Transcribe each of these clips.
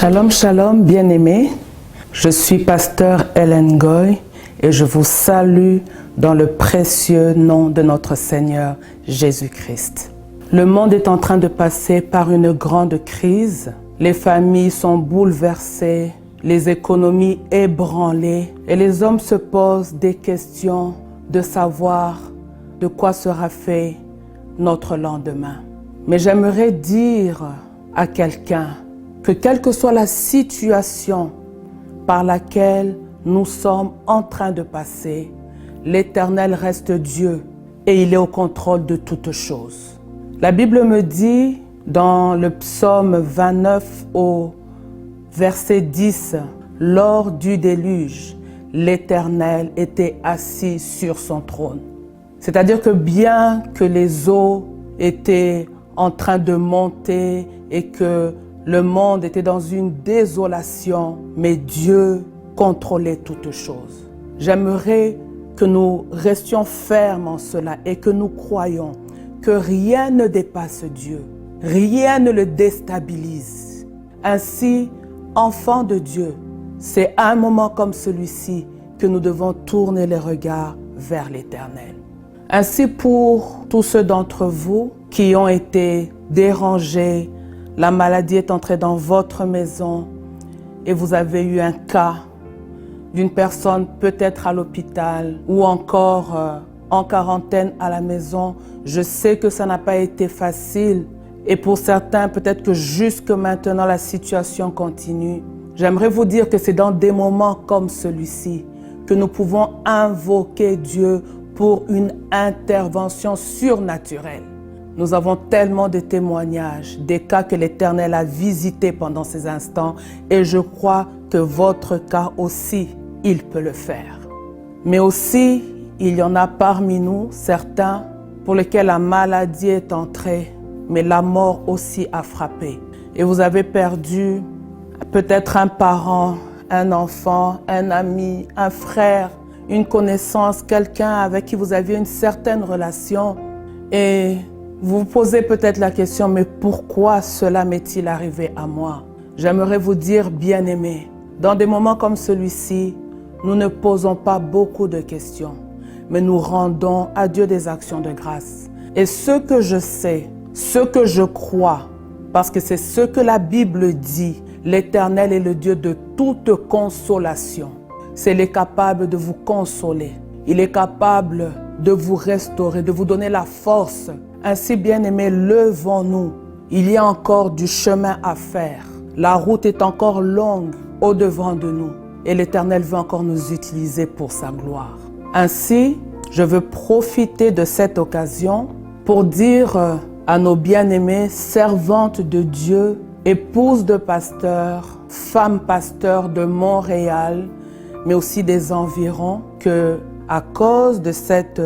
Shalom, shalom, bien-aimés. Je suis pasteur Hélène Goy et je vous salue dans le précieux nom de notre Seigneur Jésus-Christ. Le monde est en train de passer par une grande crise. Les familles sont bouleversées, les économies ébranlées et les hommes se posent des questions de savoir de quoi sera fait notre lendemain. Mais j'aimerais dire à quelqu'un que quelle que soit la situation par laquelle nous sommes en train de passer, l'Éternel reste Dieu et il est au contrôle de toutes choses. La Bible me dit dans le psaume 29 au verset 10, lors du déluge, l'Éternel était assis sur son trône. C'est-à-dire que bien que les eaux étaient en train de monter et que le monde était dans une désolation, mais Dieu contrôlait toutes choses. J'aimerais que nous restions fermes en cela et que nous croyions que rien ne dépasse Dieu, rien ne le déstabilise. Ainsi, enfants de Dieu, c'est à un moment comme celui-ci que nous devons tourner les regards vers l'Éternel. Ainsi, pour tous ceux d'entre vous qui ont été dérangés, la maladie est entrée dans votre maison et vous avez eu un cas d'une personne peut-être à l'hôpital ou encore en quarantaine à la maison. Je sais que ça n'a pas été facile et pour certains, peut-être que jusque maintenant, la situation continue. J'aimerais vous dire que c'est dans des moments comme celui-ci que nous pouvons invoquer Dieu pour une intervention surnaturelle. Nous avons tellement de témoignages, des cas que l'Éternel a visités pendant ces instants et je crois que votre cas aussi, il peut le faire. Mais aussi, il y en a parmi nous, certains, pour lesquels la maladie est entrée, mais la mort aussi a frappé. Et vous avez perdu peut-être un parent, un enfant, un ami, un frère, une connaissance, quelqu'un avec qui vous aviez une certaine relation et vous vous posez peut-être la question, mais pourquoi cela m'est-il arrivé à moi? J'aimerais vous dire, bien-aimés, dans des moments comme celui-ci, nous ne posons pas beaucoup de questions, mais nous rendons à Dieu des actions de grâce. Et ce que je sais, ce que je crois, parce que c'est ce que la Bible dit, l'Éternel est le Dieu de toute consolation. Il est capable de vous consoler, il est capable de vous restaurer, de vous donner la force. Ainsi, bien-aimés, levons-nous. Il y a encore du chemin à faire. La route est encore longue au-devant de nous. Et l'Éternel veut encore nous utiliser pour sa gloire. Ainsi, je veux profiter de cette occasion pour dire à nos bien-aimées, servantes de Dieu, épouses de pasteurs, femmes pasteurs de Montréal, mais aussi des environs, que à cause de cette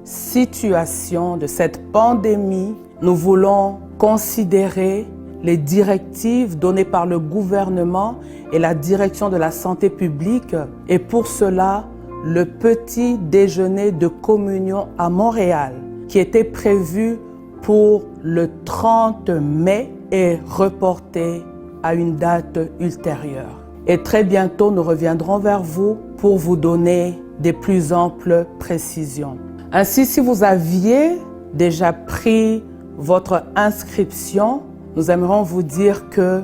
situation, de cette pandémie, nous voulons considérer les directives données par le gouvernement et la direction de la santé publique. Et pour cela, le petit déjeuner de communion à Montréal, qui était prévu pour le 30 mai, est reporté à une date ultérieure. Et très bientôt, nous reviendrons vers vous pour vous donner des plus amples précisions. Ainsi, si vous aviez déjà pris votre inscription, nous aimerions vous dire que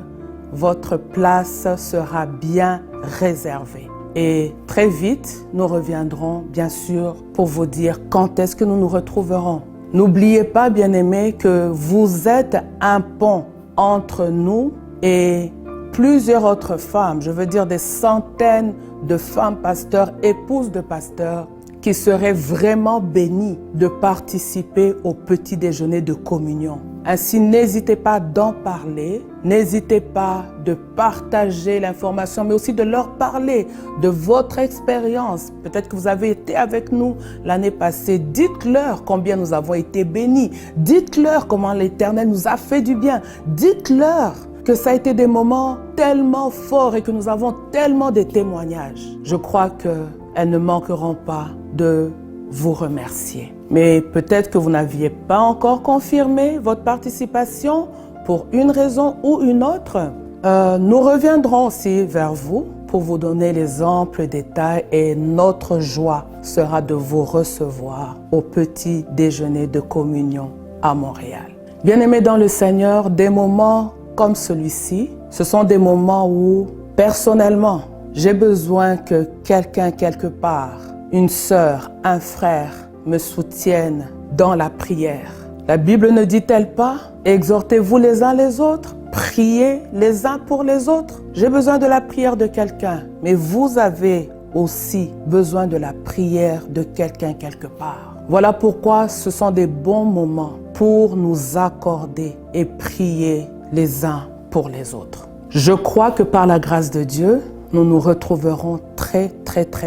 votre place sera bien réservée. Et très vite, nous reviendrons bien sûr pour vous dire quand est-ce que nous nous retrouverons. N'oubliez pas, bien-aimés, que vous êtes un pont entre nous et plusieurs autres femmes, je veux dire des centaines de femmes pasteurs, épouses de pasteurs, qui seraient vraiment bénies de participer au petit déjeuner de communion. Ainsi, n'hésitez pas d'en parler, n'hésitez pas de partager l'information, mais aussi de leur parler de votre expérience. Peut-être que vous avez été avec nous l'année passée. Dites-leur combien nous avons été bénis. Dites-leur comment l'Éternel nous a fait du bien. Dites-leur que ça a été des moments tellement forts et que nous avons tellement de témoignages. Je crois qu'elles ne manqueront pas de vous remercier. Mais peut-être que vous n'aviez pas encore confirmé votre participation pour une raison ou une autre. Nous reviendrons aussi vers vous pour vous donner les amples détails et notre joie sera de vous recevoir au petit déjeuner de communion à Montréal. Bien-aimés dans le Seigneur, des moments comme celui-ci, ce sont des moments où, personnellement, j'ai besoin que quelqu'un quelque part, une sœur, un frère, me soutienne dans la prière. La Bible ne dit-elle pas « Exhortez-vous les uns les autres, priez les uns pour les autres ». J'ai besoin de la prière de quelqu'un, mais vous avez aussi besoin de la prière de quelqu'un quelque part. Voilà pourquoi ce sont des bons moments pour nous accorder et prier les uns pour les autres. Je crois que par la grâce de Dieu, nous nous retrouverons très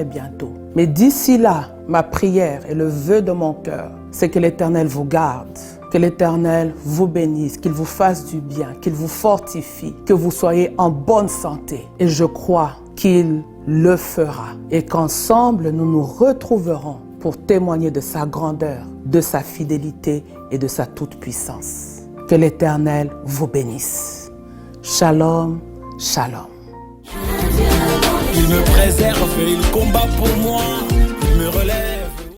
bientôt. Mais d'ici là, ma prière et le vœu de mon cœur, c'est que l'Éternel vous garde, que l'Éternel vous bénisse, qu'il vous fasse du bien, qu'il vous fortifie, que vous soyez en bonne santé. Et je crois qu'il le fera et qu'ensemble, nous nous retrouverons pour témoigner de sa grandeur, de sa fidélité et de sa toute-puissance. Que l'Éternel vous bénisse. Shalom, shalom. Il me préserve et il combat pour moi, il me relève.